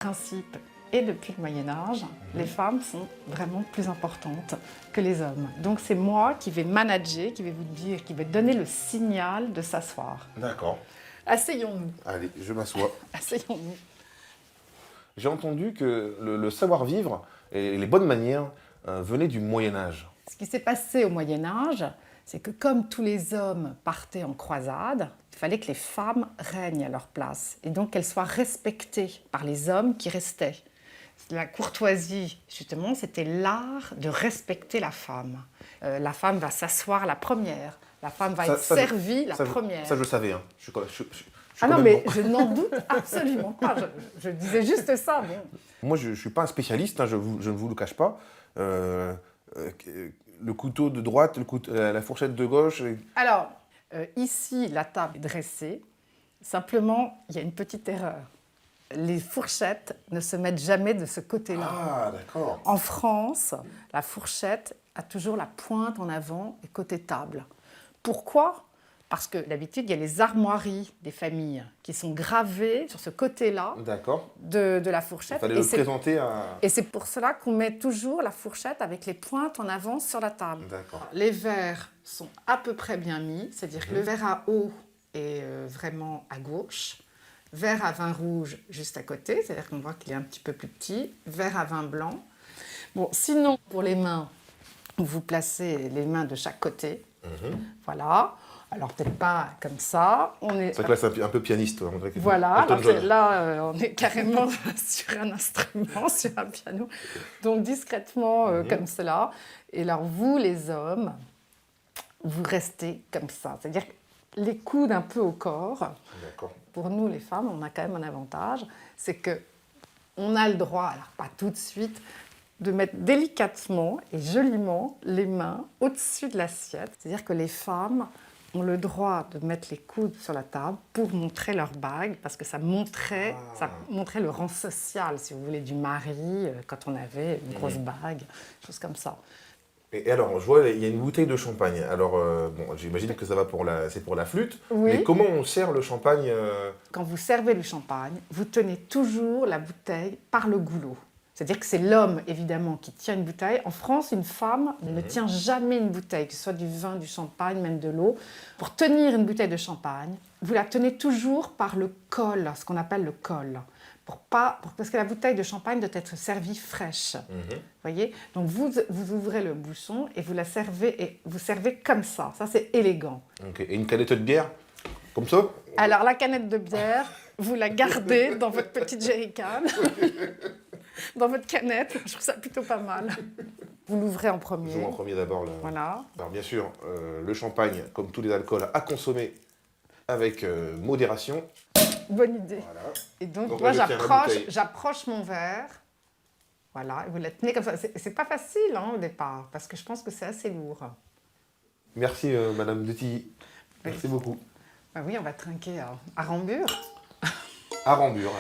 Principe. Et depuis le Moyen-Âge, les femmes sont vraiment plus importantes que les hommes. Donc c'est moi qui vais manager, qui vais vous dire, qui vais donner le signal de s'asseoir. D'accord. Asseyons-nous. Allez, je m'assois. Asseyons-nous. J'ai entendu que le savoir-vivre et les bonnes manières venaient du Moyen-Âge. Ce qui s'est passé au Moyen-Âge, c'est que comme tous les hommes partaient en croisade, il fallait que les femmes règnent à leur place et donc qu'elles soient respectées par les hommes qui restaient. La courtoisie, justement, c'était l'art de respecter la femme. La femme va s'asseoir la première, la femme va être servie la première. Ça, je savais. Hein. Ah non, mais je n'en doute absolument pas. Je disais juste ça. Bon. Moi, je ne suis pas un spécialiste, hein, je ne vous le cache pas. Le couteau de droite, la fourchette de gauche. Alors, ici, la table est dressée. Simplement, il y a une petite erreur. Les fourchettes ne se mettent jamais de ce côté-là. Ah, d'accord. En France, la fourchette a toujours la pointe en avant et côté table. Pourquoi ? Parce que d'habitude, il y a les armoiries des familles qui sont gravées sur ce côté-là de la fourchette. Il fallait le présenter à... Et c'est pour cela qu'on met toujours la fourchette avec les pointes en avant sur la table. Les verres sont à peu près bien mis, c'est-à-dire que le verre à eau est vraiment à gauche. Verre à vin rouge juste à côté, c'est-à-dire qu'on voit qu'il est un petit peu plus petit. Verre à vin blanc. Bon, sinon, pour les mains, vous placez les mains de chaque côté. Voilà. Alors, peut-être pas comme ça. C'est vrai que là, c'est un peu pianiste. Voilà. Là, on est carrément sur un instrument, sur un piano. Donc, discrètement, comme cela. Et alors, vous, les hommes, vous restez comme ça. C'est-à-dire les coudes un peu au corps. Pour nous, les femmes, on a quand même un avantage. C'est qu'on a le droit, alors pas tout de suite, de mettre délicatement et joliment les mains au-dessus de l'assiette. C'est-à-dire que les femmes ont le droit de mettre les coudes sur la table pour montrer leur bague, parce que ça montrait le rang social, si vous voulez, du mari, quand on avait une grosse bague, choses comme ça. Et alors, je vois, il y a une bouteille de champagne. Alors, bon, j'imagine que ça va c'est pour la flûte. Oui. Mais comment on sert le champagne Quand vous servez le champagne, vous tenez toujours la bouteille par le goulot. C'est-à-dire que c'est l'homme, évidemment, qui tient une bouteille. En France, une femme ne tient jamais une bouteille, que ce soit du vin, du champagne, même de l'eau. Pour tenir une bouteille de champagne, vous la tenez toujours par le col, ce qu'on appelle le col. Parce que la bouteille de champagne doit être servie fraîche. Voyez ? Donc vous ouvrez le bouchon et vous la servez, et vous servez comme ça. Ça, c'est élégant. Et une canette de bière comme ça? Alors, la canette de bière, vous la gardez dans votre petite jerrycan. Dans votre canette, je trouve ça plutôt pas mal. Vous l'ouvrez en premier. J'ouvre en premier d'abord. Voilà. Alors bien sûr, le champagne, comme tous les alcools, à consommer avec modération. Bonne idée. Voilà. Et donc moi, j'approche mon verre. Voilà, et vous la tenez comme ça. C'est pas facile au départ, parce que je pense que c'est assez lourd. Merci, Madame de Tilly. Merci beaucoup. Ben oui, on va trinquer à Rambures. À Rambures.